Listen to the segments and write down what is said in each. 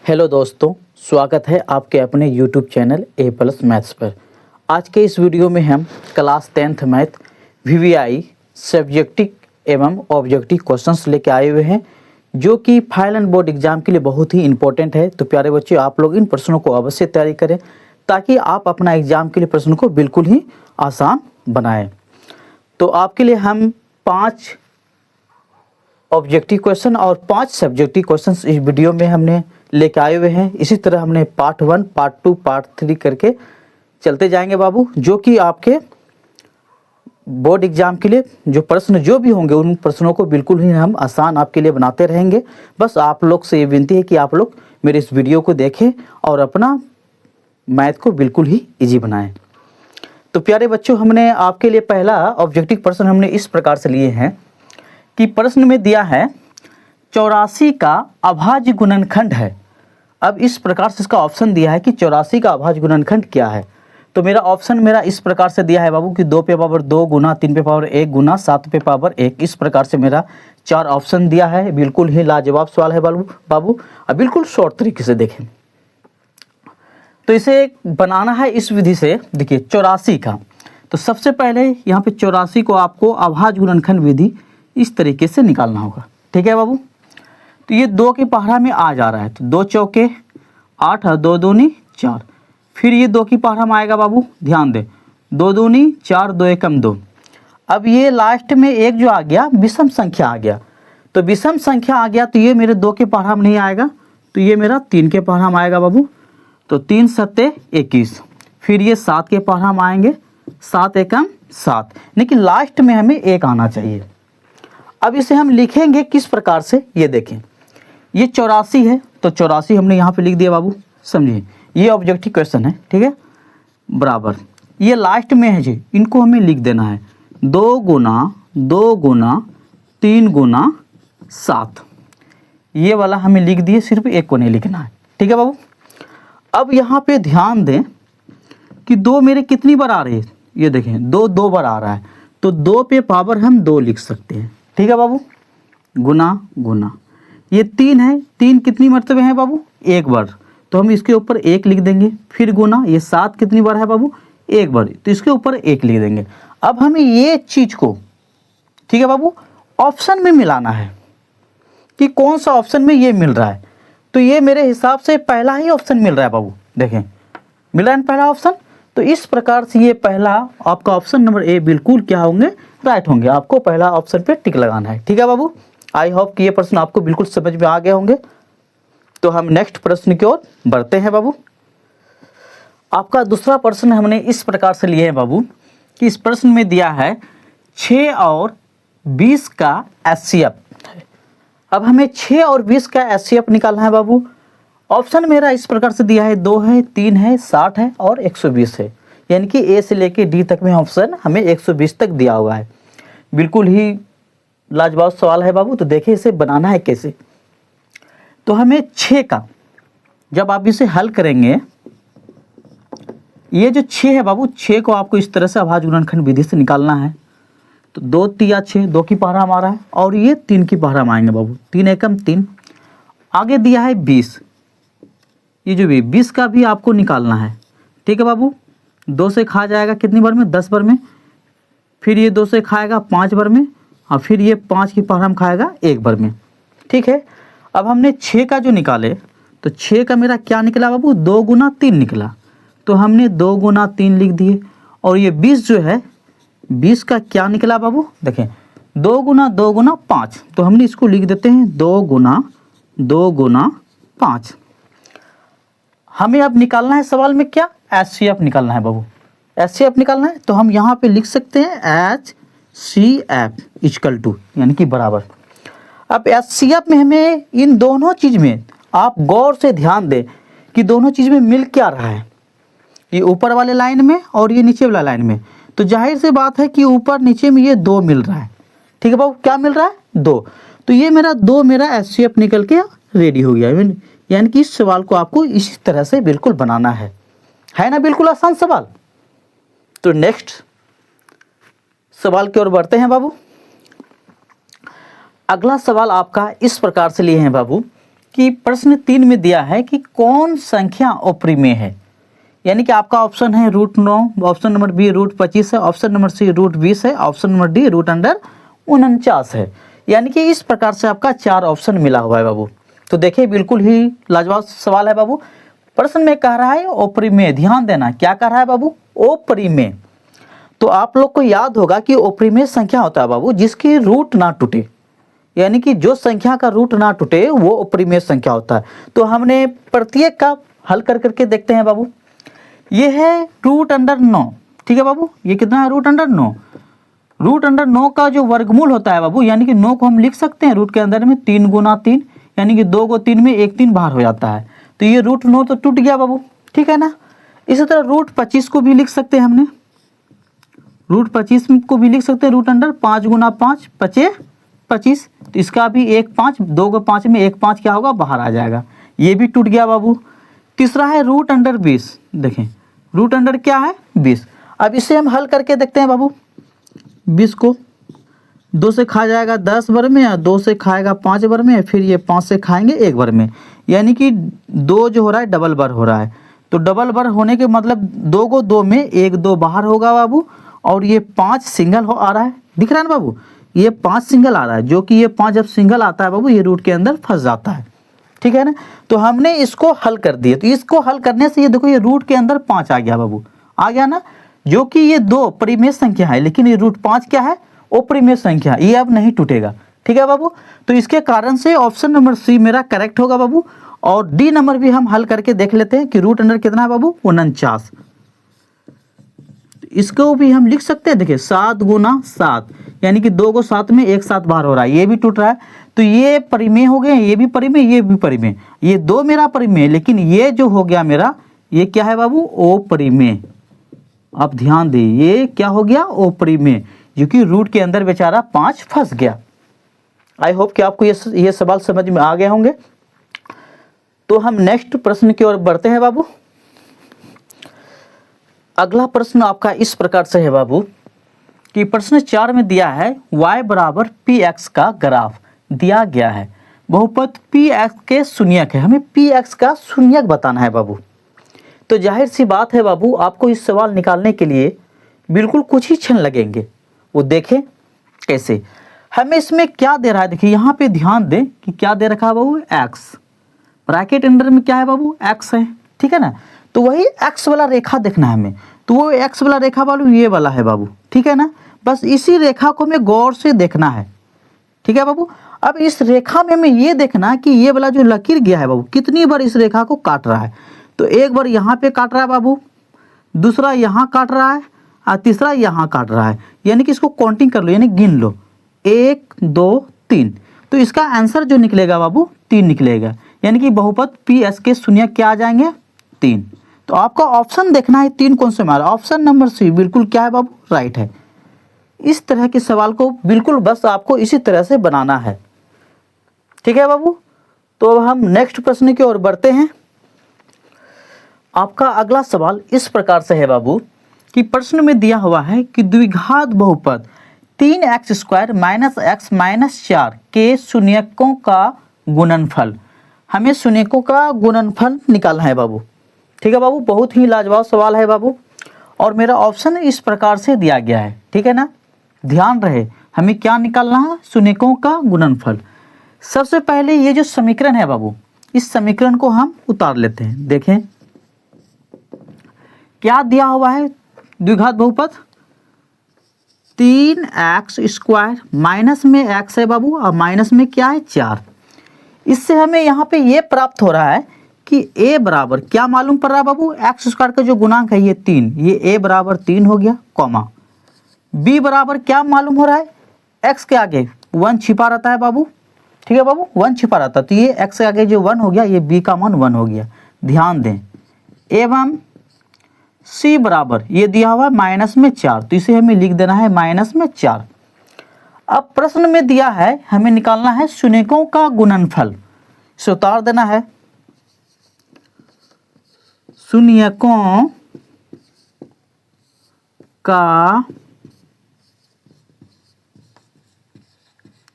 Hello दोस्तों, स्वागत है आपके अपने यूट्यूब चैनल A+ मैथ्स पर। आज के इस वीडियो में हम class 10th math VVI subjective एवं ऑब्जेक्टिव क्वेश्चंस लेके आए हुए हैं, जो कि फाइनल एंड बोर्ड एग्जाम के लिए बहुत ही इंपॉर्टेंट है। तो प्यारे बच्चे, आप लोग इन प्रश्नों को अवश्य तैयारी करें ताकि आप अपना एग्जाम के लिए प्रश्नों को बिल्कुल ही आसान बनाएं। तो आपके लिए हम 5 ऑब्जेक्टिव क्वेश्चन और 5 सब्जेक्टिव क्वेश्चंस इस वीडियो में हमने लेके आए हुए हैं। इसी तरह हमने पार्ट 1, पार्ट 2, पार्ट 3 करके चलते जाएंगे बाबू, जो कि आपके बोर्ड एग्जाम के लिए जो प्रश्न जो भी होंगे उन प्रश्नों को बिल्कुल ही हम आसान आपके लिए बनाते रहेंगे। बस आप लोग से ये विनती है कि आप लोग मेरे इस वीडियो को देखें और अपना मैथ को बिल्कुल ही ईजी बनाएं। तो प्यारे बच्चों, हमने आपके लिए पहला ऑब्जेक्टिव प्रश्न हमने इस प्रकार से लिए हैं कि प्रश्न में दिया है 84 का अभाज्य गुणनखंड है। अब इस प्रकार से इसका ऑप्शन दिया है कि 84 का अभाज्य गुणनखंड क्या है। तो मेरा ऑप्शन इस प्रकार से दिया है बाबू कि 2 पे पावर 2 गुना 3 पे पावर 1 गुना 7 पे पावर 1। इस प्रकार से मेरा 4 ऑप्शन दिया है। बिल्कुल ही लाजवाब सवाल है बाबू। अब बिल्कुल शॉर्ट तरीके से देखें तो इसे बनाना है इस विधि से। देखिए 84 का, तो सबसे पहले यहाँ पे 84 को आपको अभाज्य गुणनखंड विधि इस तरीके से निकालना होगा। ठीक है बाबू। तो ये 2 के पहाड़ा में आ जा रहा है, तो 2 चौके 8 और 2 दूनी 4। फिर ये 2 की पहाड़ा में आएगा बाबू, ध्यान दे, 2 दूनी 4, 2 एकम 2। अब ये लास्ट में एक जो आ गया विषम संख्या आ गया, तो विषम संख्या आ गया तो ये मेरे 2 के पहाड़ा में नहीं आएगा, तो ये मेरा 3 के पहाड़ा में आएगा बाबू। तो 3 सत्ते 21। फिर ये 7 के पहाड़ा में आएंगे, 7 एकम 7, लेकिन लास्ट में हमें 1 आना चाहिए। अब इसे हम लिखेंगे किस प्रकार से, ये देखें। ये 84 है, तो 84 हमने यहाँ पे लिख दिया बाबू, समझिए। ये ऑब्जेक्टिव क्वेश्चन है, ठीक है, बराबर। ये लास्ट में है जी, इनको हमें लिख देना है 2 गुना 2 गुना 3 गुना 7। ये वाला हमें लिख दिए, सिर्फ एक को नहीं लिखना है। ठीक है बाबू। अब यहाँ पे ध्यान दें कि 2 मेरे कितनी बार आ रही है, ये देखें 2 बार आ रहा है, तो 2 पे पावर हम 2 लिख सकते हैं। ठीक है बाबू, गुना गुना। ये 3 है, 3 कितनी मरतबे हैं बाबू, 1 बार, तो हम इसके ऊपर 1 लिख देंगे। फिर गुना, ये 7 कितनी बार है बाबू, 1 बार, तो इसके ऊपर 1 लिख देंगे। अब हमें ये चीज को, ठीक है बाबू, ऑप्शन में मिलाना है कि कौन सा ऑप्शन में ये मिल रहा है। तो ये मेरे हिसाब से पहला ही ऑप्शन मिल रहा है बाबू, देखें मिल रहा है पहला ऑप्शन। तो इस प्रकार से ये पहला आपका ऑप्शन नंबर ए बिल्कुल क्या होंगे, राइट होंगे। आपको पहला ऑप्शन पे टिक लगाना है। ठीक है बाबू। आई होप कि ये प्रश्न आपको बिल्कुल समझ में आ गए होंगे। तो हम नेक्स्ट प्रश्न की ओर बढ़ते हैं बाबू। आपका दूसरा प्रश्न हमने इस प्रकार से लिए है बाबू कि इस प्रश्न में दिया है 6 और 20 का HCF। अब हमें 6 और 20 का HCF निकालना है बाबू। ऑप्शन मेरा इस प्रकार से दिया है, 2 है, 3 है, 60 है और 120 है। यानी कि ए से लेके डी तक में ऑप्शन हमें 120 तक दिया हुआ है। बिल्कुल ही लाजवाब सवाल है बाबू। तो देखिए इसे बनाना है कैसे। तो हमें 6 का, जब आप इसे हल करेंगे, ये जो 6 है बाबू, 6 को आपको इस तरह से अभाज्य गुणनखंड विधि से निकालना है। तो 2 तिया 6, 2 की पहाड़ा में आ रहा है, और ये 3 की पहाड़ा में आएंगे बाबू, 3 एकम 3। आगे दिया है 20, ये जो भी 20 का भी आपको निकालना है। ठीक है बाबू। 2 से खा जाएगा कितनी बार में, 10 बार में। फिर ये 2 से खाएगा 5 बार में, और फिर ये 5 की पहाड़ा में खाएगा 1 बार में। ठीक है। अब हमने 6 का जो निकाले, तो 6 का मेरा क्या निकला बाबू, 2 गुना 3 निकला, तो हमने 2 गुना 3 लिख दिए। और ये 20 जो है, 20 का क्या निकला बाबू, देखें 2 गुना 5, तो हमने इसको लिख देते हैं 2 गुना 5। हमें अब निकालना है सवाल में क्या, HCF निकालना है बाबू। HCF निकालना है, तो हम यहाँ पे लिख सकते हैं HCF इक्वल टू, यानी कि बराबर। अब HCF में हमें इन दोनों चीज में आप गौर से ध्यान दें कि दोनों चीज में मिल क्या रहा है, ये ऊपर वाले लाइन में और ये नीचे वाला लाइन में। तो जाहिर सी बात है कि ऊपर नीचे में ये 2 मिल रहा है। ठीक है बाबू, क्या मिल रहा है, 2। तो ये मेरा 2 मेरा HCF निकल के रेडी हो गया। यानी कि इस सवाल को आपको इसी तरह से बिल्कुल बनाना है ना, बिल्कुल आसान सवाल। तो नेक्स्ट सवाल की ओर बढ़ते हैं बाबू। अगला सवाल आपका इस प्रकार से लिए हैं बाबू कि प्रश्न 3 में दिया है कि कौन संख्या अपरिमेय है। यानी कि आपका ऑप्शन है √9, ऑप्शन नंबर बी √25 है, ऑप्शन नंबर सी √20 है, ऑप्शन नंबर डी √49 है। यानी कि इस प्रकार से आपका 4 ऑप्शन मिला हुआ है बाबू। तो देखिए बिल्कुल ही लाजवाब सवाल है बाबू। प्रश्न में कह रहा है अपरिमेय, ध्यान देना क्या कह रहा है बाबू, अपरिमेय। तो आप लोग को याद होगा कि अपरिमेय संख्या होता है बाबू जिसकी रूट ना टूटे, यानी कि जो संख्या का रूट ना टूटे वो अपरिमेय संख्या होता है। तो हमने प्रत्येक का हल कर करके देखते हैं बाबू। ये है √9, ठीक है बाबू, ये कितना है √9। √9 का जो वर्गमूल होता है बाबू, यानी कि 9 को हम लिख सकते हैं रूट के अंदर में 3 × 3, यानी कि 2 को 3 में 1 3 बाहर हो जाता है। तो ये √9 तो टूट गया बाबू, ठीक है ना। इसी तरह √25 को भी लिख सकते हैं हमने, √25 को भी लिख सकते हैं √5 × 5 = 25। तो इसका भी 1 5, 2 को 5 में 1 5 क्या होगा, बाहर आ जाएगा, ये भी टूट गया बाबू। तीसरा है √20, देखें √, क्या है 20। अब इसे हम हल करके देखते हैं बाबू। 20 को 2 से खा जाएगा 10 बार में, या 2 से खाएगा 5 बार में, फिर ये 5 से खाएंगे 1 बार में, यानी कि 2 जो हो रहा है डबल बार हो रहा है। तो डबल बार होने के मतलब 2 को 2 में 1 2 बाहर होगा बाबू, और ये 5 सिंगल हो आ रहा है, दिख रहा है ना बाबू, ये 5 सिंगल आ रहा है, जो कि ये 5 जब सिंगल आता है बाबू ये रूट के अंदर फंस जाता है, ठीक है ना। तो हमने इसको हल कर दिया, तो इसको हल करने से ये देखो ये रूट के अंदर 5 आ गया बाबू, आ गया ना, जो कि ये 2 परिमेय संख्या है, लेकिन ये √5 क्या है, अपरिमेय संख्या, ये अब नहीं टूटेगा, ठीक है बाबू। तो इसके कारण से ऑप्शन नंबर सी मेरा करेक्ट होगा बाबू। और डी नंबर भी हम हल करके देख लेते हैं कि √, कितना है बाबू, 49। इसको भी हम लिख सकते हैं, देखिए 7 × 7, यानी कि 2 को 7 में 1 7 बाहर हो रहा है, ये भी टूट रहा है। तो ये परिमेय हो गए, ये भी परिमेय, ये भी परिमेय, ये 2 मेरा परिमेय, लेकिन ये जो हो गया मेरा, ये क्या है बाबू, अपरिमेय। आप ध्यान दें, ये क्या हो गया, अपरिमेय, क्योंकि रूट के अंदर बेचारा 5 फंस गया। आई होप कि आपको ये सवाल समझ में आ गए होंगे। तो हम नेक्स्ट प्रश्न की ओर बढ़ते हैं बाबू। अगला प्रश्न आपका इस प्रकार से है बाबू कि प्रश्न 4 में दिया है y = px का ग्राफ दिया गया है, बहुपद px के शून्यक है, हमें px का शून्यक बताना है बाबू। तो जाहिर सी बात है बाबू, आपको इस सवाल निकालने के लिए बिल्कुल कुछ ही क्षण लगेंगे। वो देखें कैसे, हमें इसमें क्या दे रहा है, देखिए यहाँ पे ध्यान दें कि क्या दे रखा है बाबू, x, ब्रैकेट अंदर में क्या है बाबू, x है, ठीक है ना। तो वही x वाला रेखा देखना है हमें, तो वो x वाला रेखा बाबू ये वाला है बाबू, ठीक है ना। बस इसी रेखा को हमें गौर से देखना है, ठीक है बाबू। अब इस रेखा में हमें ये देखना कि ये वाला जो लकीर गया है बाबू कितनी बार इस रेखा को काट रहा है। तो एक बार यहाँ पे काट रहा है बाबू, दूसरा यहाँ काट रहा है, और तीसरा यहाँ काट रहा है, यानी कि इसको काउंटिंग कर लो, यानी गिन लो, 1 2 3। तो इसका आंसर जो निकलेगा बाबू 3 निकलेगा, यानी कि बहुपद PS के शून्यक क्या आ जाएंगे, 3। तो आपका ऑप्शन देखना है 3 कौन से मारा, ऑप्शन नंबर सी बिल्कुल क्या है बाबू, राइट है। इस तरह के सवाल को बिल्कुल बस आपको इसी तरह से बनाना है, ठीक है बाबू। तो अब हम नेक्स्ट प्रश्न की ओर बढ़ते हैं। आपका अगला सवाल इस प्रकार से है बाबू कि प्रश्न में दिया हुआ है कि द्विघात बहुपद 3x² - x - 4 के शून्यकों का गुणनफल, हमें शून्यकों का गुणनफल निकालना है बाबू, ठीक है बाबू। बहुत ही लाजवाब सवाल है बाबू, और मेरा ऑप्शन इस प्रकार से दिया गया है, ठीक है ना। ध्यान रहे हमें क्या निकालना है, शून्यकों का गुणनफल। सबसे पहले ये जो समीकरण है बाबू, इस समीकरण को हम उतार लेते हैं। देखें क्या दिया हुआ है, द्विघात बहुपद 3x² माइनस में x है बाबू, और माइनस में क्या है 4। इससे हमें यहाँ पे ये प्राप्त हो रहा है कि a बराबर क्या मालूम पड़ रहा है बाबू, x² का जो गुणांक है ये 3, ये a बराबर 3 हो गया, कॉमा b बराबर क्या मालूम हो रहा है, x के आगे 1 छिपा रहता है बाबू, ठीक है बाबू, 1 छिपा रहता है, तो ये x के आगे जो 1 हो गया, ये b का मान 1 हो गया। ध्यान दें, एवं c बराबर ये दिया हुआ माइनस में 4, तो इसे हमें लिख देना है माइनस में 4। अब प्रश्न में दिया है हमें निकालना है शून्यकों का गुणनफल, इसे उतार देना है, शून्यकों का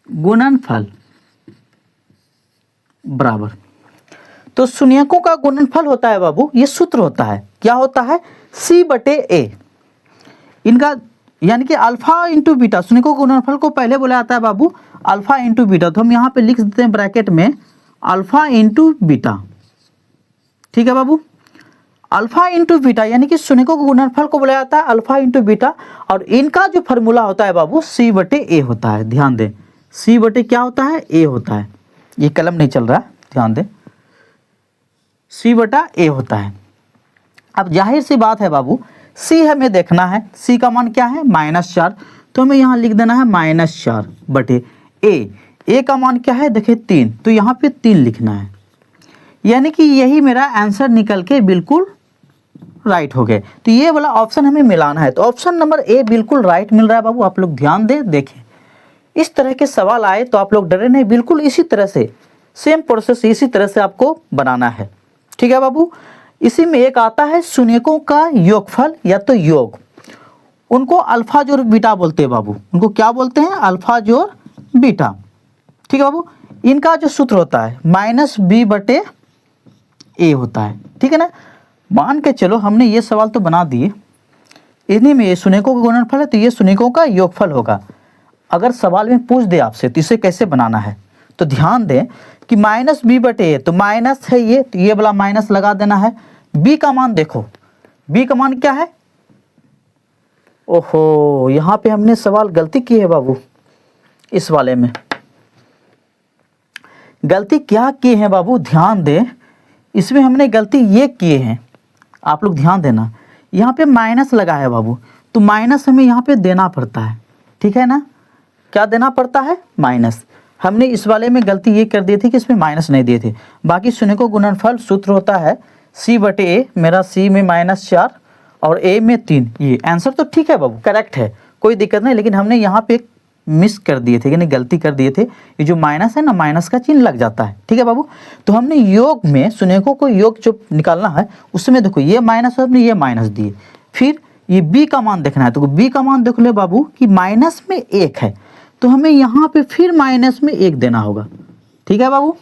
गुणनफल बराबर तो शून्यकों का गुणनफल होता है बाबू, ये सूत्र होता है, क्या होता है, C/A। इनका यानी कि अल्फा इंटू बीटा, शून्यकों के गुणनफल को पहले बोला जाता है बाबू अल्फा इंटू बीटा। तो हम यहाँ पे लिख देते हैं ब्रैकेट में अल्फा इंटू बीटा, ठीक है बाबू। अल्फा इंटू बीटा यानी कि शून्यकों के गुणनफल को बोला जाता है अल्फा इंटू बीटा, और इनका जो फॉर्मूला होता है बाबू C/A होता है। ध्यान दें, C/A क्या होता है, A होता है। ये कलम नहीं चल रहा है, ध्यान दें, C/A होता है। अब जाहिर सी बात है बाबू, C हमें देखना है, C का मान क्या है, -4, तो हमें यहाँ लिख देना है -4/A। A का मान क्या है, देखिए 3, तो यहाँ पे 3 लिखना है, यानी कि यही मेरा आंसर निकल के बिल्कुल राइट हो गए। तो ये वाला ऑप्शन हमें मिलाना है, तो ऑप्शन नंबर A बिल्कुल राइट मिल रहा है बाबू। आप लोग ध्यान दें, देखें, इस तरह के सवाल आए तो आप लोग डरे नहीं, बिल्कुल इसी तरह से सेम प्रोसेस इसी तरह से आपको बनाना है, ठीक है बाबू। इसी में एक आता है शून्यकों का योगफल या तो योग, उनको अल्फा जोड़ बीटा बोलते हैं बाबू, उनको क्या बोलते हैं, अल्फा जोड़ बीटा, ठीक है बाबू। इनका जो सूत्र होता है -B/A होता है, ठीक है ना। मान के चलो हमने ये सवाल तो बना दिए, इन्हीं में ये शून्यकों का गुणनफल है तो ये शून्यकों का योगफल होगा। अगर सवाल में पूछ दे आपसे तो इसे कैसे बनाना है, तो ध्यान दें कि -B/A, तो माइनस है ये, तो ये वाला माइनस लगा देना है। B का मान देखो, B का मान क्या है, ओहो यहाँ पे हमने सवाल गलती की है बाबू। इस वाले में गलती क्या की है बाबू, ध्यान दें, इसमें हमने गलती ये किए हैं, आप लोग ध्यान देना, यहाँ पे माइनस लगा है बाबू, तो माइनस हमें यहाँ पे देना पड़ता है, ठीक है ना। क्या देना पड़ता है, माइनस। हमने इस वाले में गलती ये कर दी थी कि इसमें माइनस नहीं दिए थे। बाकी शून्यकों गुणनफल सूत्र होता है C/A, मेरा C में -4 और A में 3। ये आंसर तो ठीक है बाबू, करेक्ट है, कोई दिक्कत नहीं, लेकिन हमने यहाँ पे मिस कर दिए थे, यानी गलती कर दिए थे। ये जो माइनस है ना, माइनस का चिन्ह लग जाता है, ठीक है बाबू। तो हमने योग में शून्यकों को योग जो निकालना है उसमें देखो ये माइनस, हमने ये माइनस दिए, फिर ये B का मान देखना है, तो B का मान देख ले बाबू कि माइनस में 1 है, तो हमें यहाँ पे फिर माइनस में 1 देना होगा, ठीक है बाबू।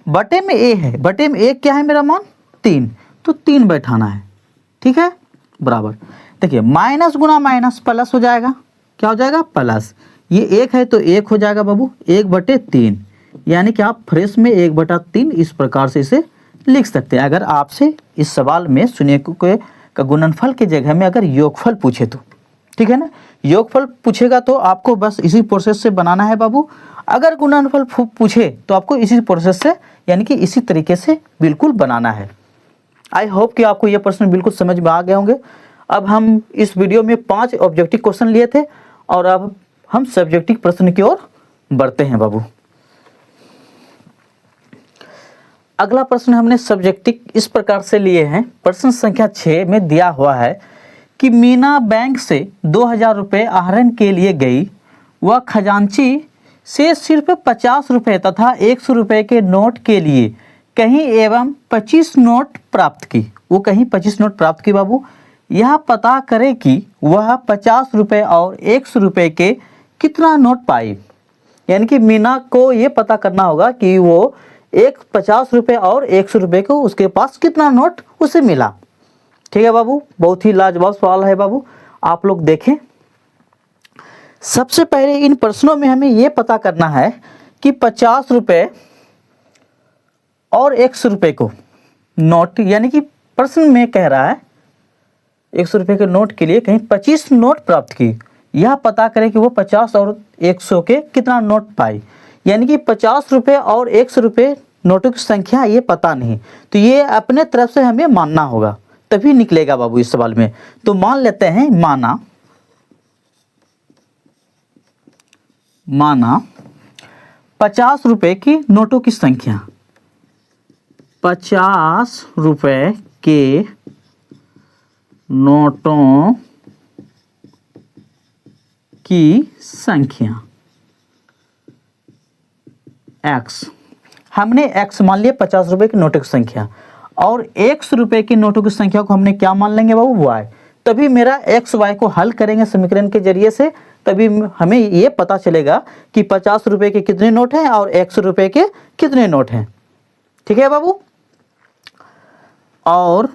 बटे में A है, बटे में 1 क्या है मेरा मान 3, तो 3 बैठाना है, ठीक है, बराबर। देखिए माइनस गुना माइनस प्लस हो जाएगा, क्या हो जाएगा, प्लस। ये 1 है तो 1 हो जाएगा बाबू, 1/3, यानी कि आप फ्रेश में 1/3 इस प्रकार से इसे लिख सकते हैं। अगर आपसे इस सवाल में शून्यकों का गुणनफल की जगह में अगर योगफल पूछे तो, ठीक है ना, योगफल पूछेगा तो आपको बस इसी प्रोसेस से बनाना है बाबू। अगर गुणनफल पूछे तो आपको इसी प्रोसेस से यानी कि इसी तरीके से बिल्कुल बनाना है। आई होप कि आपको ये प्रश्न बिल्कुल समझ में आ गए होंगे। अब हम इस वीडियो में 5 ऑब्जेक्टिव क्वेश्चन लिए थे और अब हम सब्जेक्टिव प्रश्न की ओर बढ़ते हैं बाबू। अगला प्रश्न हमने सब्जेक्टिव इस प्रकार से लिए हैं। प्रश्न संख्या 6 में दिया हुआ है कि मीना बैंक से 2000 रुपये आहरण के लिए गई, वह खजांची से सिर्फ 50 रुपये तथा 100 रुपये के नोट के लिए कहीं एवं 25 नोट प्राप्त की। वो कहीं 25 नोट प्राप्त की बाबू। यह पता करे कि वह 50 रुपये और 100 रुपये के कितना नोट पाई। यानी कि मीना को ये पता करना होगा कि वो 50 रुपये और 100 रुपये को उसके पास कितना नोट उसे मिला। ठीक है बाबू, बहुत ही लाजवाब सवाल है बाबू, आप लोग देखें। सबसे पहले इन प्रश्नों में हमें ये पता करना है कि 50 रुपये और 100 रुपये को नोट, यानी कि प्रश्न में कह रहा है 100 रुपये के नोट के लिए कहीं 25 नोट प्राप्त की। यह पता करें कि वो 50 और 100 के कितना नोट पाई। यानी कि 50 रुपये और 100 रुपये नोटों की संख्या ये पता नहीं, तो ये अपने तरफ से हमें मानना होगा, तभी निकलेगा बाबू इस सवाल में। तो मान लेते हैं, माना 50 रुपये की नोटों की संख्या, 50 रुपये के नोटों की संख्या x, हमने x मान लिया 50 रुपये की नोटों की संख्या, और 100 रुपये की नोटों की संख्या को हमने क्या मान लेंगे बाबू, y। तभी मेरा x y को हल करेंगे समीकरण के जरिए से, तभी हमें ये पता चलेगा कि 50 रुपये के कितने नोट हैं और 100 रुपये के कितने नोट हैं। ठीक है बाबू, और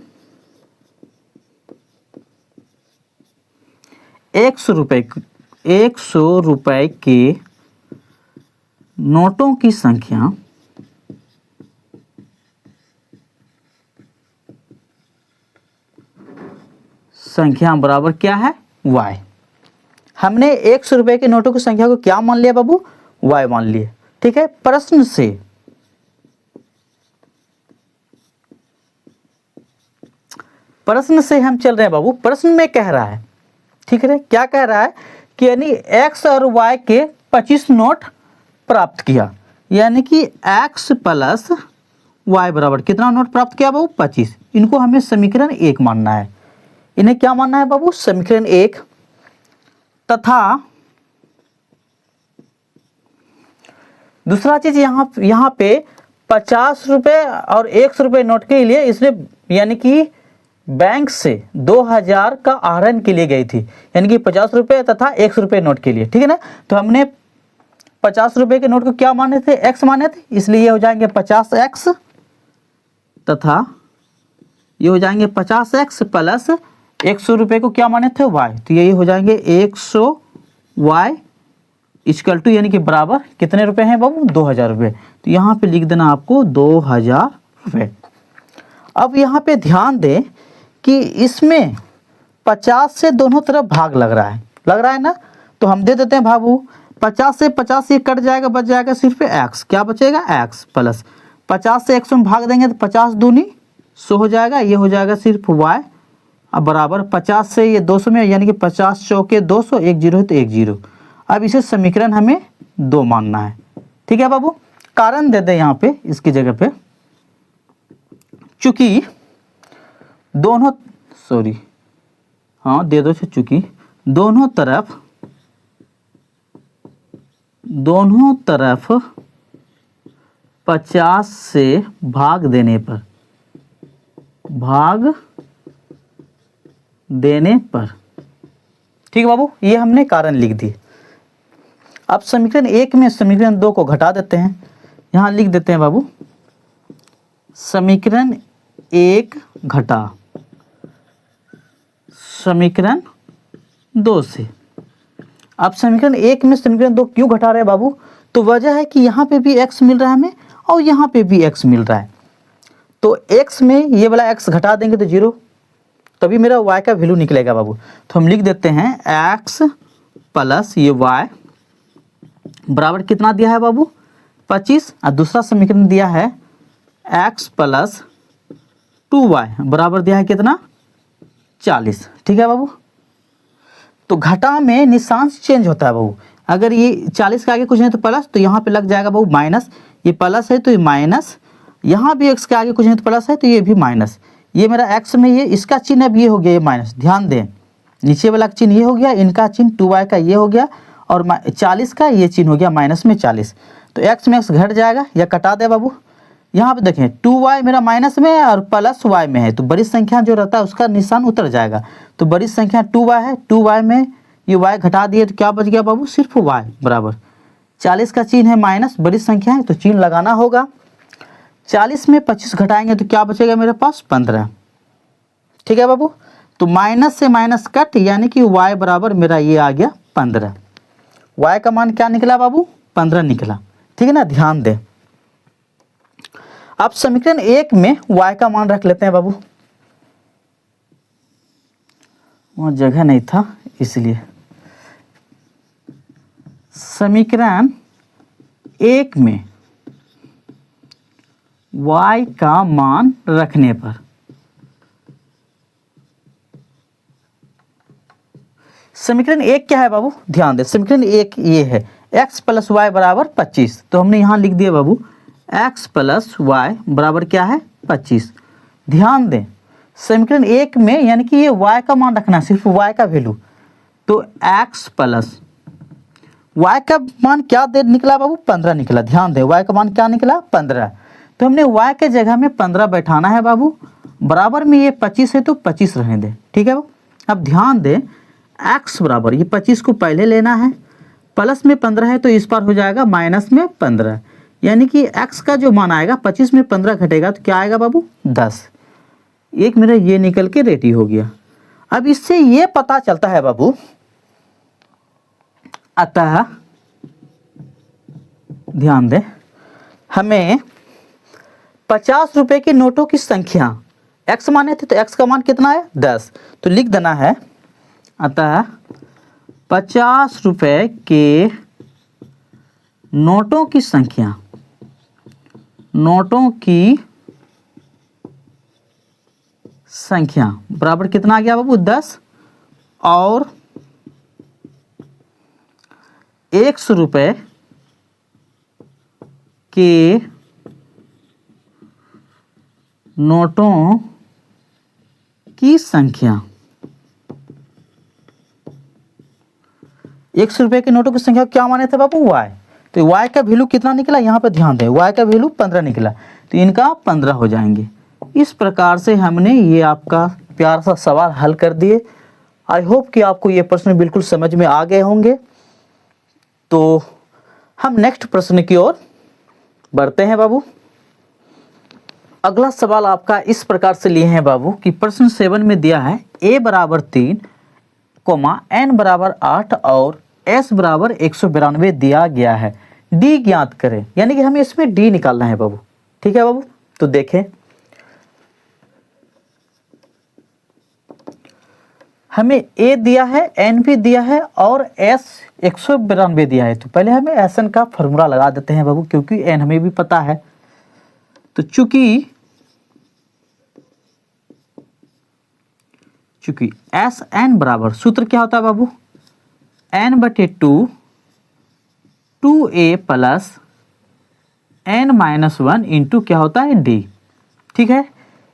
100 रुपये के नोटों की संख्या बराबर क्या है? y। हमने 100 रुपये के नोटों की संख्या को क्या मान लिया बाबू? y मान लिए। ठीक है, प्रश्न से हम चल रहे हैं बाबू। प्रश्न में कह रहा है, ठीक है, क्या कह रहा है कि यानी x और y के 25 नोट प्राप्त किया, यानी कि x प्लस y बराबर कितना नोट प्राप्त किया बाबू? 25। इनको हमें समीकरण 1 मानना है। इन्हें क्या मानना है बाबू? समीकरण 1। तथा दूसरा चीज यहाँ पे 50 रुपये और 100 रुपये नोट के लिए इसने यानी कि बैंक से 2000 का आहरण के लिए गई थी, यानी कि 50 रुपये तथा 100 रुपये नोट के लिए। ठीक है ना, तो हमने 50 रुपये के नोट को क्या माने थे? x माने थे, इसलिए ये हो जाएंगे 50x तथा ये हो जाएंगे 50x प्लस 100 रुपये को क्या माने थे? y। तो ये हो जाएंगे 100y इक्वल टू यानी कि बराबर कितने रुपए हैं बाबू? 2000 रुपये। तो यहाँ पे लिख देना आपको 2000 रुपये। अब यहाँ पे ध्यान दें कि इसमें 50 से दोनों तरफ भाग लग रहा है ना, तो हम दे देते हैं बाबू 50 से 50 ये कट जाएगा, बच जाएगा सिर्फ x। क्या बचेगा? x प्लस 50 से 100 में भाग देंगे तो 50 दूनी 100 हो जाएगा, ये हो जाएगा सिर्फ y। अब बराबर 50 से ये 200 में, यानी कि 50 चौके 200, 1 0 है तो 1 0। अब इसे समीकरण हमें 2 मानना है। ठीक है बाबू, कारण दे दे यहाँ पे इसकी जगह पे, चूंकि दोनों दे दो, चूंकि दोनों तरफ 50 से भाग देने पर ठीक है बाबू, ये हमने कारण लिख दी। अब समीकरण 1 में समीकरण 2 को घटा देते हैं। यहाँ लिख देते हैं बाबू समीकरण 1 घटा समीकरण 2 से। अब समीकरण 1 में समीकरण 2 क्यों घटा रहे हैं बाबू? तो वजह है कि यहाँ पे भी x मिल रहा है हमें और यहाँ पे भी x मिल रहा है, तो x में ये वाला x घटा देंगे तो 0, तभी मेरा y का वैल्यू निकलेगा बाबू। तो हम लिख देते हैं x प्लस ये y बराबर कितना दिया है बाबू? 25। और दूसरा समीकरण दिया है x प्लस 2y बराबर दिया है कितना? 40। ठीक है बाबू, तो घटा में निशान चेंज होता है बाबू। अगर ये 40 के आगे कुछ नहीं तो प्लस, तो यहाँ पे लग जाएगा बाबू माइनस। ये प्लस है तो ये माइनस, यहाँ भी x के आगे कुछ नहीं तो प्लस है तो ये भी माइनस। ये मेरा x में ये इसका चिन्ह अब ये हो गया, ये माइनस। ध्यान दें, नीचे वाला चिन्ह ये हो गया, इनका चिन्ह 2y का ये हो गया, और 40 का ये चिन्ह हो गया माइनस में 40। तो x में x घट जाएगा या कटा दे बाबू। यहाँ पे देखें 2y मेरा माइनस में है और प्लस y में है, तो बड़ी संख्या जो रहता है उसका निशान उतर जाएगा। तो बड़ी संख्या 2y है, 2y में ये y घटा दिए तो क्या बच गया बाबू? सिर्फ y बराबर 40 का चिन्ह है माइनस, बड़ी संख्या है तो चिन्ह लगाना होगा। 40 में 25 घटाएंगे तो क्या बचेगा मेरे पास? 15। ठीक है बाबू, तो माइनस से माइनस कट, यानी कि y बराबर मेरा ये आ गया 15। y का मान क्या निकला बाबू? 15 निकला। ठीक है ना, ध्यान दें। अब समीकरण 1 में y का मान रख लेते हैं बाबू, वहाँ जगह नहीं था इसलिए। समीकरण 1 में y का मान रखने पर समीकरण 1 क्या है बाबू? ध्यान दें, समीकरण 1 ये है x प्लस वाई बराबर 25। तो हमने यहाँ लिख दिया बाबू x प्लस वाई बराबर क्या है? 25। ध्यान दें, समीकरण 1 में यानी कि ये y का मान रखना है, सिर्फ y का वैल्यू। तो x प्लस y का मान क्या दे निकला बाबू? 15 निकला। ध्यान दें, y का मान क्या निकला? 15। तो हमने y के जगह में 15 बैठाना है बाबू, बराबर में ये 25 है तो 25 रहने दें। ठीक है बाबू, अब ध्यान दें x बराबर ये 25 को पहले लेना है, प्लस में 15 है तो इस बार हो जाएगा माइनस में 15, यानी कि x का जो मान आएगा 25 में 15 घटेगा तो क्या आएगा बाबू? 10। एक मेरा ये निकल के रेडी हो गया। अब इससे ये पता चलता है बाबू, अतः ध्यान दें, हमें 50 रुपए के नोटों की संख्या x माने थे, तो x का मान कितना है 10, तो लिख देना है अतः 50 रुपए के नोटों की संख्या, नोटों की संख्या बराबर कितना आ गया बाबू 10, और 100 रुपए के नोटों की संख्या, 100 रुपए के नोटों की संख्या क्या माने थे बाबू y, तो y का वैल्यू कितना निकला, यहाँ पे ध्यान दें, y का वैल्यू 15 निकला, तो इनका 15 हो जाएंगे। इस प्रकार से हमने ये आपका प्यारा सा सवाल हल कर दिए। आई होप कि आपको ये प्रश्न बिल्कुल समझ में आ गए होंगे। तो हम नेक्स्ट प्रश्न की ओर बढ़ते हैं बाबू। अगला सवाल आपका इस प्रकार से लिए हैं बाबू कि प्रश्न 7 में दिया है a बराबर 3, n बराबर 8 और s बराबर 192 दिया गया है, d ज्ञात करें। यानी कि हमें इसमें d निकालना है बाबू। ठीक है बाबू, तो देखें, हमें a दिया है, n भी दिया है और s 192 दिया है। तो पहले हमें Sn का फॉर्मूला लगा देते हैं बाबू, क्योंकि n हमें भी पता है। तो चूंकि Sn बराबर, सूत्र क्या होता है बाबू, n/2 2a plus n-1 into क्या होता है d। ठीक है,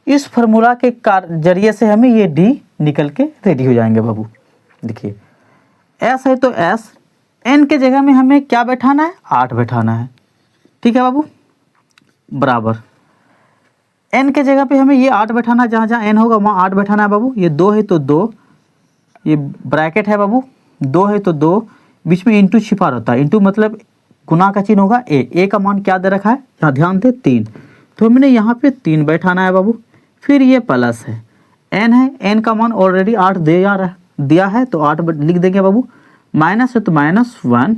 इस फार्मूला के जरिए से हमें ये d निकल के रेडी हो जाएंगे बाबू। देखिए s है तो s, n के जगह में हमें क्या बैठाना है, 8 बैठाना है। ठीक है बाबू, बराबर n के जगह पे हमें ये 8 बैठाना, जहाँ जहाँ n होगा वहाँ 8 बैठाना है बाबू। ये 2 है तो 2, ये ब्रैकेट है बाबू, 2 है तो 2, बीच में इंटू छिपा रहता है, इंटू मतलब गुना का चिन्ह होगा a का मान क्या दे रखा है, यहाँ ध्यान दे 3, तो हमने यहाँ पे 3 बैठाना है बाबू। फिर ये प्लस है, n है, n का मान ऑलरेडी 8 दिया है तो 8 लिख देंगे बाबू। माइनस है तो -1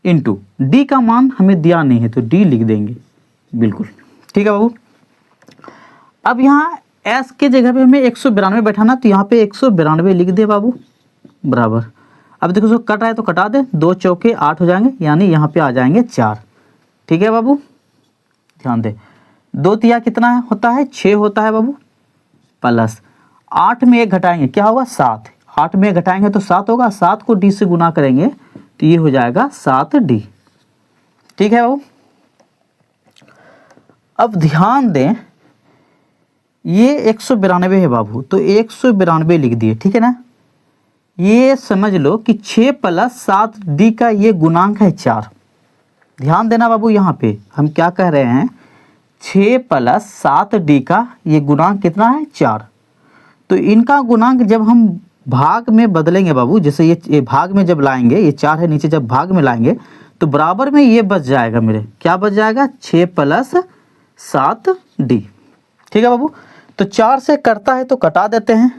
इंटू d का मान हमें दिया नहीं है तो d लिख देंगे, बिल्कुल ठीक है बाबू। अब यहाँ s के जगह पे हमें 192 बैठाना, तो यहाँ पे 192 लिख दे बाबू, बराबर। अब देखो जो कट रहा है तो कटा दे, 2 चौके 8 हो जाएंगे, यानी यहाँ पे आ जाएंगे 4। ठीक है बाबू, ध्यान दे, 2 तिया कितना है होता है 6 होता है बाबू, प्लस 8 में 1 घटाएंगे क्या होगा 7, 8 में 1 घटाएंगे तो 7 होगा, 7 को d से गुना करेंगे तो ये हो जाएगा 7d। ठीक है बाबू, अब ध्यान दें ये 192 है बाबू, तो 192 लिख दिए। ठीक है ना, ये समझ लो कि 6 + 7d का ये गुणांक है 4। ध्यान देना बाबू, यहाँ पे हम क्या कह रहे हैं, 6 + 7d का ये गुणांक कितना है 4। तो इनका गुणांक जब हम भाग में बदलेंगे बाबू, जैसे ये भाग में जब लाएंगे, ये 4 है नीचे, जब भाग में लाएंगे तो बराबर में ये बच जाएगा मेरे, क्या बच जाएगा 6 + 7d। ठीक है बाबू, तो 4 से कटता है तो कटा देते हैं,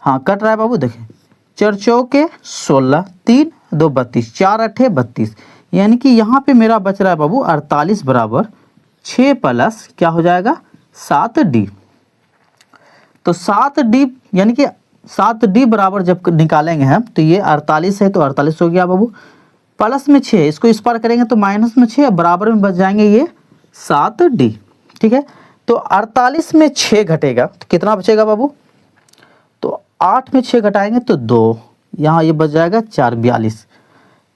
हाँ कट रहा है बाबू। देखें 4 चौके 16, 3 2 32, 4 8 32, यानी कि यहाँ पे मेरा बच रहा है बाबू 48 बराबर 6 + क्या हो जाएगा 7d। तो 7d यानी कि 7d बराबर जब निकालेंगे हम तो ये 48 है तो 48 हो गया बाबू, प्लस में 6, इसको इस पार करेंगे तो माइनस में 6, बराबर में बच जाएंगे ये 7d। ठीक है, तो 48 में 6 घटेगा तो कितना बचेगा बाबू, तो 8 में 6 घटाएंगे तो 2, यहाँ ये बच जाएगा 4 42।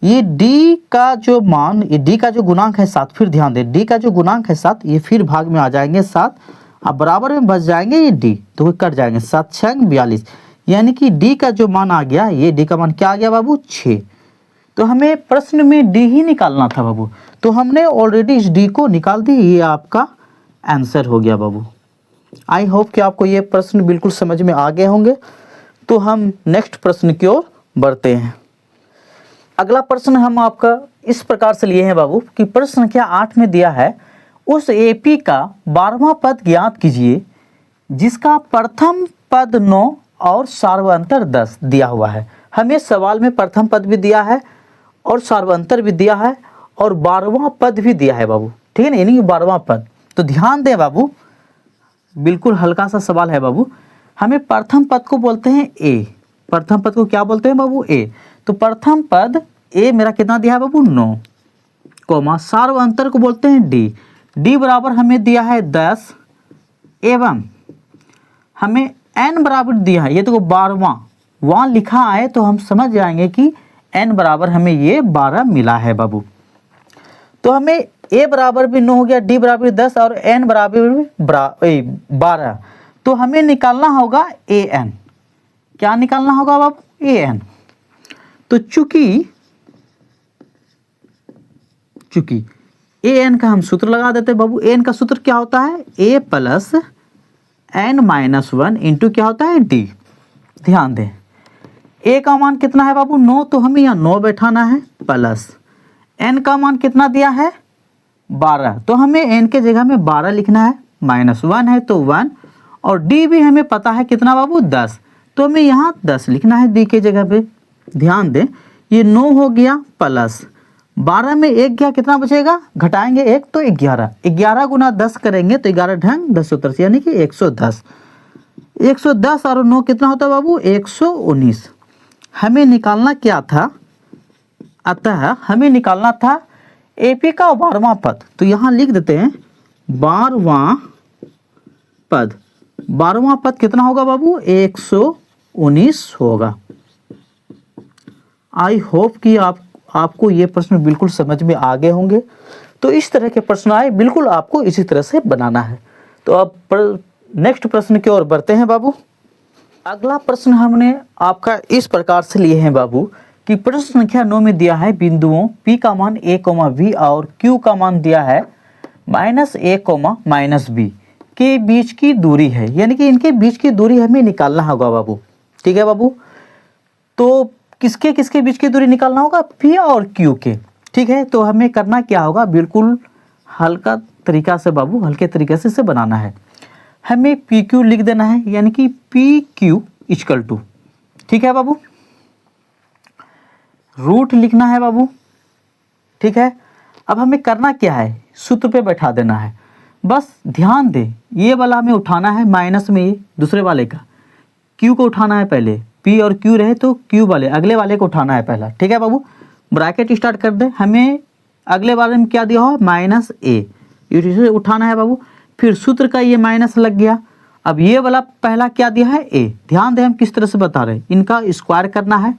ये d का जो मान, ये d का जो गुणांक है 7, फिर ध्यान दें d का जो गुणांक है 7, ये फिर भाग में आ जाएंगे 7, अब बराबर में बच जाएंगे ये d, तो वो कट जाएंगे 7 6 42, यानी कि d का जो मान आ गया, ये d का मान क्या आ गया बाबू 6। तो हमें प्रश्न में d ही निकालना था बाबू, तो हमने ऑलरेडी इस d को निकाल दी, ये आपका आंसर हो गया बाबू। आई होप कि आपको ये प्रश्न बिल्कुल समझ में आ गए होंगे। तो हम नेक्स्ट प्रश्न की ओर बढ़ते हैं। अगला प्रश्न हम आपका इस प्रकार से लिए हैं बाबू कि प्रश्न संख्या 8 में दिया है, उस एपी का 12वां पद ज्ञात कीजिए जिसका प्रथम पद 9 और सार्वंतर 10 दिया हुआ है। हमें सवाल में प्रथम पद भी दिया है और सार्वंतर भी दिया है और 12वां पद भी दिया है बाबू, ठीक है ना, यानी 12वां पद। तो ध्यान दें बाबू, बिल्कुल हल्का सा सवाल है बाबू। हमें प्रथम पद को बोलते हैं ए, प्रथम पद को क्या बोलते हैं बाबू, ए। तो प्रथम पद ए मेरा कितना दिया है बाबू, 9, कोमा सार्वंतर को बोलते हैं डी, डी बराबर हमें दिया है 10 एवं हमें n बराबर दिया है, ये तो 12वां वहाँ लिखा है तो हम समझ जाएंगे कि n बराबर हमें ये 12 मिला है बाबू। तो हमें a बराबर भी 9 हो गया, d बराबर 10 और n बराबर भी 12। तो हमें निकालना होगा an, क्या निकालना होगा बाबू, an। तो चूंकि an का हम सूत्र लगा देते हैं बाबू। an का सूत्र क्या होता है, a प्लस n-1 इंटू क्या होता है, d। ध्यान दें a का मान कितना है बाबू, 9, तो हमें यहाँ 9 बैठाना है, प्लस n का मान कितना दिया है, 12, तो हमें n के जगह में 12 लिखना है, -1 है तो 1, और d भी हमें पता है कितना बाबू, 10, तो हमें यहाँ 10 लिखना है d के जगह पे। ध्यान दें ये 9 हो गया प्लस 12 में 1 गया, कितना बचेगा, घटाएंगे 1 तो 11, 11 गुना 10 करेंगे तो 11 ढंग 10 उत्तर से, यानी कि 110, 110 और 9 कितना होता है बाबू, 119। हमें निकालना क्या था, अतः हमें निकालना था एपी का 12वां पद। तो यहाँ लिख देते हैं 12वां पद, 12वां पद कितना होगा बाबू, 119 होगा। आई होप कि आपको ये प्रश्न बिल्कुल समझ में आ गए होंगे। तो इस तरह के प्रश्न आए, बिल्कुल आपको इसी तरह से बनाना है। तो अब नेक्स्ट प्रश्न की ओर बढ़ते हैं बाबू। अगला प्रश्न हमने आपका इस प्रकार से लिए हैं बाबू कि प्रश्न संख्या 9 में दिया है बिंदुओं P का मान a, v और Q का मान दिया है -a, -b के बीच की दूरी है, यानी कि इनके बीच की दूरी हमें निकालना होगा बाबू। ठीक है बाबू, तो किसके किसके बीच की दूरी निकालना होगा, P और Q के। ठीक है, तो हमें करना क्या होगा, बिल्कुल हल्का तरीका से बाबू, हल्के तरीके से इसे बनाना है। हमें PQ लिख देना है, यानी कि PQ इक्वल टू, ठीक है बाबू, रूट लिखना है बाबू। ठीक है, अब हमें करना क्या है, सूत्र पे बैठा देना है। बस ध्यान दे, ये वाला हमें उठाना है माइनस में, ये दूसरे वाले का Q को उठाना है पहले, P और Q रहे तो Q वाले अगले वाले को उठाना है पहला। ठीक है बाबू, ब्रैकेट स्टार्ट कर दे। हमें अगले वाले में क्या दिया हो, -a, ये उठाना है बाबू। फिर सूत्र का ये माइनस लग गया। अब ये वाला पहला क्या दिया है, a। ध्यान दे हम किस तरह से बता रहे हैं, इनका स्क्वायर करना है।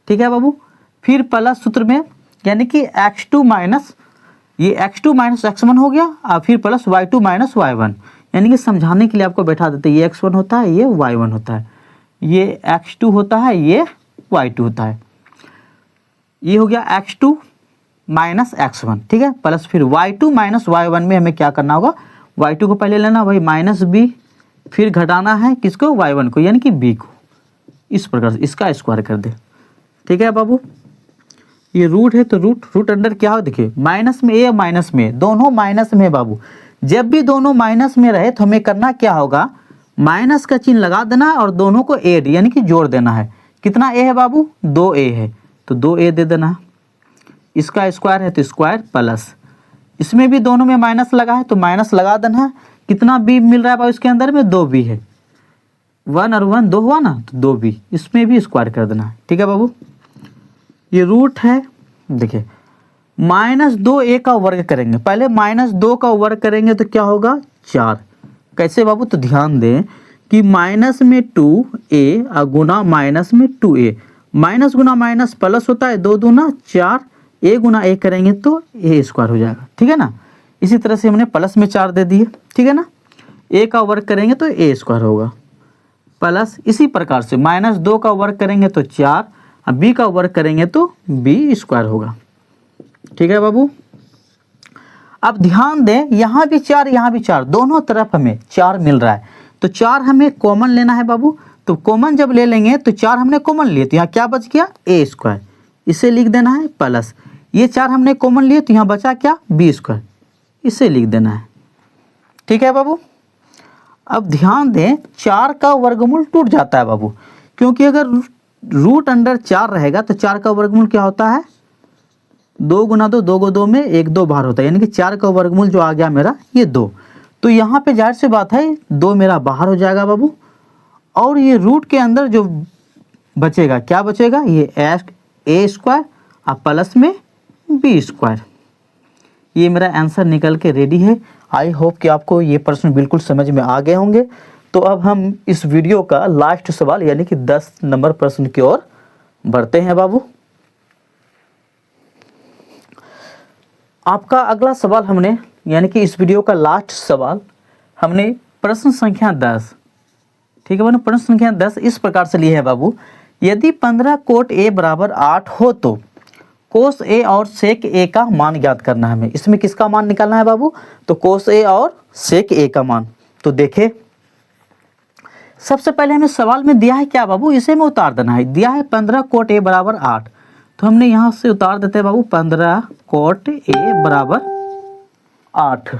ठीक है बाबू, फिर प्लस सूत्र में, यानी कि x2 माइनस ये x2 माइनस x1 हो गया, और फिर प्लस y2 माइनस y1, यानी कि समझाने के लिए आपको बैठा देते हैं, ये x1 होता है, ये y1 होता है, ये x2 होता है, ये y2 होता है। ये हो गया x2 माइनस x1, ठीक है, प्लस फिर y2 माइनस y1 में हमें क्या करना होगा, y2 को पहले लेना भाई -b, फिर घटाना है किसको, y1 को, यानी कि b को। इस प्रकार से इसका स्क्वायर कर दे। ठीक है बाबू, ये रूट है तो रूट अंडर क्या हो, देखिए माइनस में a माइनस में, दोनों माइनस में बाबू। जब भी दोनों माइनस में रहे तो हमें करना क्या होगा, माइनस का चिन्ह लगा देना और दोनों को ऐड यानी कि जोड़ देना है। कितना a है बाबू, 2a है तो 2a दे देना। इसका स्क्वायर है तो स्क्वायर प्लस, इसमें भी दोनों में माइनस लगा है तो माइनस लगा देना। कितना b मिल रहा है बाबू, इसके अंदर में 2b है, 1 और 1 2 हुआ ना, तो 2b, इसमें भी स्क्वायर कर देना। ठीक है बाबू, ये रूट है, देखिए -2a का वर्ग करेंगे, पहले -2 का वर्ग करेंगे तो क्या होगा, 4। कैसे बाबू, तो ध्यान दें कि माइनस में 2a और गुना माइनस में 2a, माइनस गुना माइनस प्लस होता है, 2 दूना 4, a गुना a करेंगे तो a स्क्वायर हो जाएगा। ठीक है ना, इसी तरह से हमने प्लस में 4 दे दिए। ठीक है ना, a का वर्ग करेंगे तो a स्क्वायर होगा, प्लस इसी प्रकार से -2 का वर्ग करेंगे तो 4, अब b का वर्ग करेंगे तो b स्क्वायर होगा। ठीक है बाबू, अब ध्यान दें यहाँ भी 4 यहाँ भी 4, दोनों तरफ हमें 4 मिल रहा है, तो 4 हमें कॉमन लेना है बाबू। तो कॉमन जब ले लेंगे तो 4 हमने कॉमन लिए तो यहाँ क्या बच गया, a स्क्वायर, इसे लिख देना है प्लस, ये 4 हमने कॉमन लिए तो यहाँ बचा क्या, b स्क्वायर, इसे लिख देना है। ठीक है बाबू, अब ध्यान दें 4 का वर्गमूल टूट जाता है बाबू, क्योंकि अगर रूट अंडर 4 रहेगा तो 4 का वर्गमूल क्या होता है, 2 गुना 2, 2 को 2 में 1 2 बाहर होता है, यानी कि 4 का वर्गमूल जो आ गया मेरा ये 2। तो यहाँ पे जाहिर सी बात है 2 मेरा बाहर हो जाएगा बाबू, और ये रूट के अंदर जो बचेगा क्या बचेगा, ये ए स्क्वायर और प्लस में बी स्क्वायर। ये मेरा आंसर निकल के रेडी है। आई होप कि आपको ये प्रश्न बिल्कुल समझ में आ गए होंगे। तो अब हम इस वीडियो का लास्ट सवाल यानी कि 10 नंबर प्रश्न की ओर बढ़ते हैं बाबू। आपका अगला सवाल हमने यानी कि इस वीडियो का लास्ट सवाल हमने प्रश्न संख्या 10, ठीक है बाबू, प्रश्न संख्या 10 इस प्रकार से लिए है बाबू। यदि 15 कोट ए बराबर 8 हो तो कोस ए और सेक ए का मान ज्ञात करना है हमें। इसमें किसका मान निकालना है बाबू, तो कोस ए और सेक ए का मान। तो देखें सबसे पहले हमें सवाल में दिया है क्या बाबू, इसे में उतार देना है। दिया है 15 कोट ए बराबर 8, तो हमने यहाँ से उतार देते हैं बाबू 15 कोट ए बराबर 8।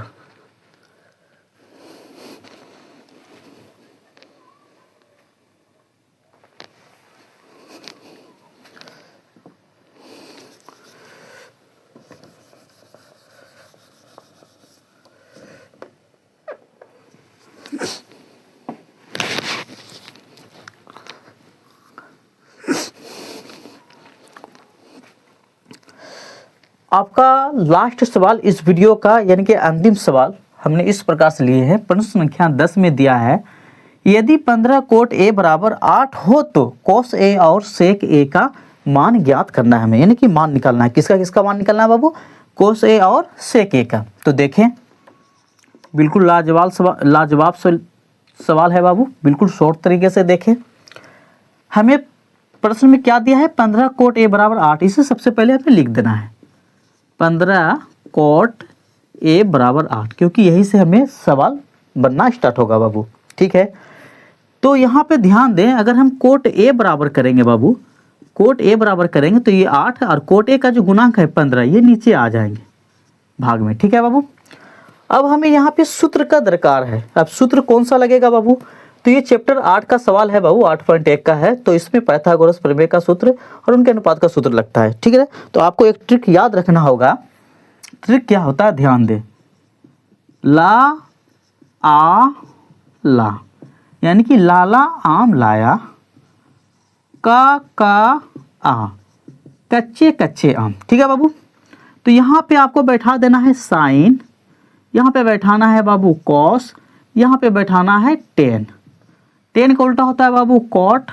आपका लास्ट सवाल इस वीडियो का यानी कि अंतिम सवाल हमने इस प्रकार से लिए हैं। प्रश्न संख्या 10 में दिया है यदि 15 कोट ए बराबर 8 हो तो कोस ए और सेक ए का मान ज्ञात करना है हमें, यानी कि मान निकालना है। किसका किसका मान निकालना है बाबू, कोस ए और सेक ए का। तो देखें बिल्कुल लाजवाब सवाल है बाबू, बिल्कुल शॉर्ट तरीके से देखें। हमें प्रश्न में क्या दिया है, 15 कोट ए बराबर 8। इसे सबसे पहले हमें लिख देना है 15 कोट ए बराबर 8, क्योंकि यही से हमें सवाल बनना स्टार्ट होगा बाबू, ठीक है। तो यहाँ पे ध्यान दें, अगर हम कोट ए बराबर करेंगे बाबू, कोट ए बराबर करेंगे तो ये 8 और कोट ए का जो गुणांक है 15 ये नीचे आ जाएंगे भाग में, ठीक है बाबू। अब हमें यहाँ पे सूत्र का दरकार है। अब सूत्र कौन सा लगेगा बाबू, तो ये चैप्टर 8 का सवाल है बाबू, 8.1 का है। तो इसमें पाइथागोरस प्रमेय का सूत्र और उनके अनुपात का सूत्र लगता है, ठीक है। तो आपको एक ट्रिक याद रखना होगा। ट्रिक क्या होता है, ध्यान दें, ला आ ला, यानी कि लाला आम लाया, का आ कच्चे कच्चे आम, ठीक है बाबू। तो यहाँ पे आपको बैठा देना है साइन, यहाँ पे बैठाना है बाबू कॉस, यहाँ पे बैठाना है टेन। टेन का उल्टा होता है बाबू कॉट,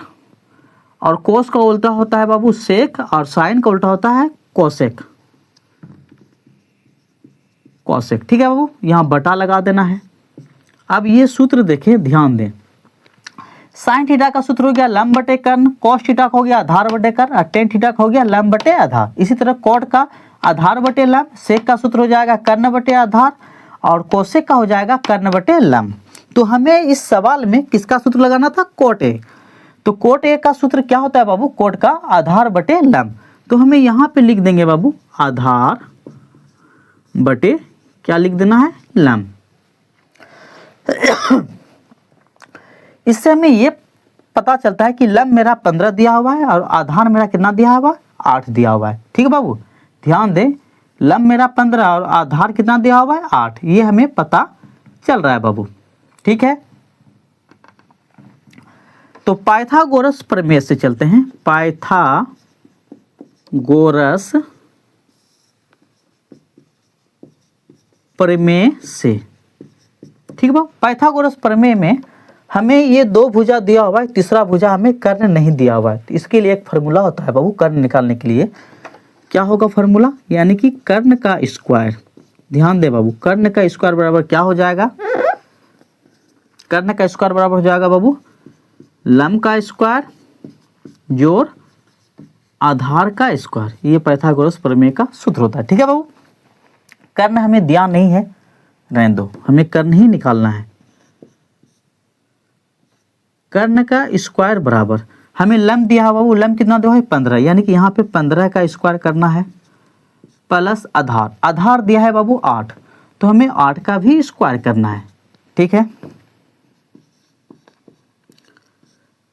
और कोस का उल्टा होता है बाबू सेक, और साइन का उल्टा होता है कोसेक, कोसेक, ठीक है बाबू। यहाँ बटा लगा देना है। अब ये सूत्र देखें, ध्यान दें, साइन थीटा का सूत्र हो गया लंब बटे कर्ण, कॉस थीटा का हो गया आधार बटे कर्ण, और टेन थीटा का हो गया लंब बटे आधार। इसी तरह कॉट का आधार बटे लंब, सेक का सूत्र हो जाएगा कर्ण बटे आधार, और कोसेक का हो जाएगा कर्ण बटे लंब। तो हमें इस सवाल में किसका सूत्र लगाना था, कोट ए। तो कोट ए का सूत्र क्या होता है बाबू, कोट का आधार बटे लंब। तो हमें यहाँ पे लिख देंगे बाबू आधार बटे क्या लिख देना है, लंब। इससे हमें ये पता चलता है कि लंब मेरा 15 दिया हुआ है और आधार मेरा कितना दिया हुआ है, 8 दिया हुआ है, ठीक है बाबू। ध्यान दें, लंब मेरा 15 और आधार कितना दिया हुआ है, 8। ये हमें पता चल रहा है बाबू, ठीक है। तो पाइथागोरस प्रमेय से चलते हैं, पाइथागोरस प्रमेय से, ठीक है बाबू। पाइथागोरस प्रमेय में हमें ये 2 भुजा दिया हुआ है, तीसरा भुजा हमें कर्ण नहीं दिया हुआ है। तो इसके लिए एक फार्मूला होता है बाबू, कर्ण निकालने के लिए क्या होगा फार्मूला, यानी कि कर्ण का स्क्वायर। ध्यान दे बाबू, कर्ण का स्क्वायर बराबर क्या हो जाएगा, कर्ण का स्क्वायर बराबर हो जाएगा बाबू लंब का स्क्वायर जोड़ आधार का स्क्वायर। ये पाइथागोरस प्रमेय का सूत्र होता है, ठीक है बाबू। कर्ण हमें दिया नहीं है, रहने दो, हमें कर्ण ही निकालना है। कर्ण का स्क्वायर बराबर हमें लंब दिया है बाबू, लंब कितना दिया है 15, यानी कि यहाँ पे 15 का स्क्वायर करना है प्लस आधार, आधार दिया है बाबू 8, तो हमें 8 का भी स्क्वायर करना है, ठीक है।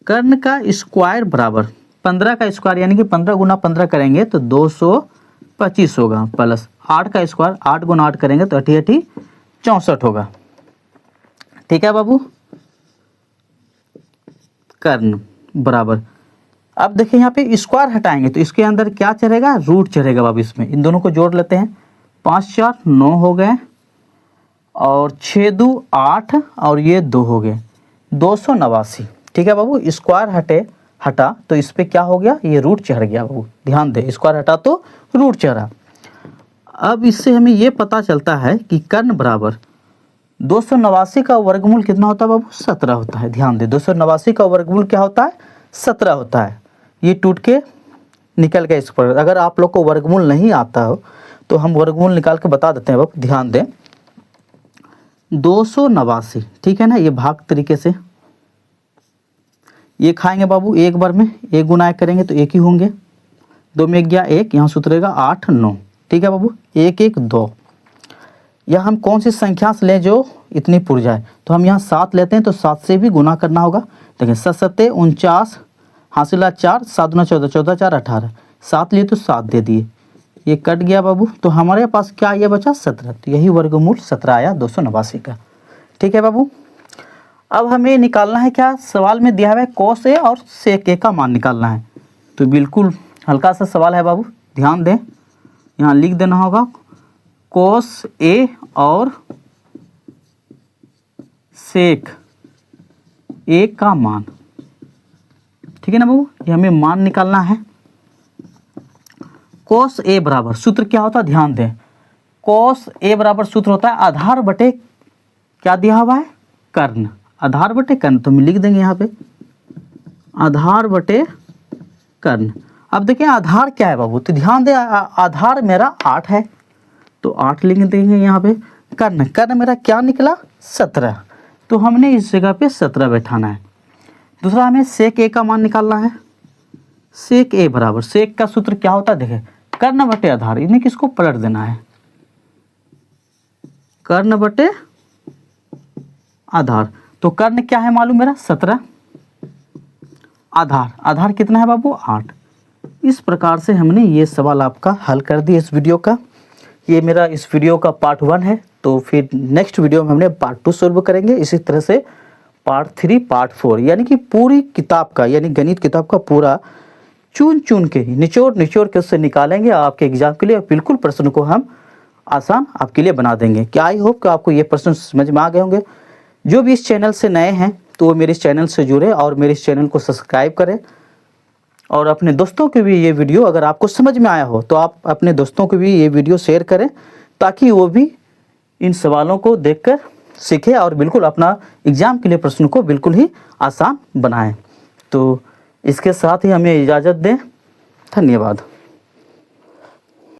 कर्ण का स्क्वायर बराबर 15 का स्क्वायर यानी कि 15 गुना 15 करेंगे तो 225 होगा, प्लस 8 का स्क्वायर 8 गुना 8 करेंगे तो 88 64 होगा। ठीक है बाबू, कर्ण बराबर, अब देखिए यहाँ पे स्क्वायर हटाएंगे तो इसके अंदर क्या चढ़ेगा, रूट चढ़ेगा बाबू। इसमें इन दोनों को जोड़ लेते हैं, 5 4 9 हो गए और 6 2 8 और ये 2 हो गए, 289। ठीक है बाबू, स्क्वायर हटा तो इस पर क्या हो गया, ये रूट चढ़ गया बाबू। ध्यान दे, स्क्वायर हटा तो रूट चढ़ा। अब इससे हमें ये पता चलता है कि कर्ण बराबर 289 का वर्गमूल कितना होता है बाबू, 17 होता है। ध्यान दे, 289 का वर्गमूल क्या होता है, 17 होता है। ये टूट के निकल गया इस पर। अगर आप लोग को वर्गमूल नहीं आता हो तो हम वर्गमूल निकाल के बता देते हैं बाबू। ध्यान दें, 289, ठीक है ना, ये भाग तरीके से ये खाएंगे बाबू, एक बार में एक गुना करेंगे तो एक ही होंगे, 2 में 1 गया 1, यहाँ सूत्र रहेगा 8 9। ठीक है बाबू, 1 1 2। या हम कौन सी संख्या से लें जो इतनी पुर जाए, तो हम यहाँ 7 लेते हैं तो 7 से भी गुना करना होगा। देखिए 7 7 49, हासिला 4, 7 गुना 14, 14 4 18, 7 लिए तो 7 दे दिए, ये कट गया बाबू। तो हमारे पास क्या ये बचा, 17। तो यही वर्गमूल 17 आया 289 का। ठीक है बाबू, अब हमें निकालना है क्या, सवाल में दिया हुआ है cos A और sec A का मान निकालना है। तो बिल्कुल हल्का सा सवाल है बाबू, ध्यान दें, यहाँ लिख देना होगा cos A और sec A का मान। ठीक है ना बाबू, ये हमें मान निकालना है। cos A बराबर सूत्र क्या होता है, ध्यान दें, cos A बराबर सूत्र होता है आधार बटे क्या दिया हुआ है, कर्ण, आधार बटे कर्ण। तो हम लिख देंगे यहाँ पे आधार बटे कर्ण। अब देखिए आधार क्या है बाबू, तो ध्यान दें, आधार मेरा 8 है तो 8 लिख देंगे यहाँ पे। कर्ण, कर्ण मेरा क्या निकला, 17, तो हमने इस जगह पे 17 बैठाना है। दूसरा हमें sec A का मान निकालना है। sec A बराबर, sec का सूत्र क्या होता है, देखें कर्ण बटे आधार, इन्हें किसको पलट देना है, कर्ण बटे आधार। तो कर्ण क्या है मालूम मेरा, 17, आधार कितना है बाबू, 8। इस प्रकार से हमने ये सवाल आपका हल कर दिया इस वीडियो का। ये मेरा इस वीडियो का पार्ट 1 है, तो फिर नेक्स्ट वीडियो में हमने पार्ट 2 सोल्व करेंगे। इसी तरह से पार्ट 3 पार्ट 4 यानी कि पूरी किताब का, यानी गणित किताब का पूरा चुन के निचोड़ के उससे निकालेंगे आपके एग्जाम के लिए। बिल्कुल प्रश्न को हम आसान आपके लिए बना देंगे। क्या आई होप कि आपको ये प्रश्न समझ में आ गए होंगे। जो भी इस चैनल से नए हैं तो वो मेरे इस चैनल से जुड़े और मेरे इस चैनल को सब्सक्राइब करें, और अपने दोस्तों को भी ये वीडियो अगर आपको समझ में आया हो तो आप अपने दोस्तों को भी ये वीडियो शेयर करें, ताकि वो भी इन सवालों को देखकर सीखें और बिल्कुल अपना एग्ज़ाम के लिए प्रश्न को बिल्कुल ही आसान बनाएं। तो इसके साथ ही हमें इजाज़त दें, धन्यवाद।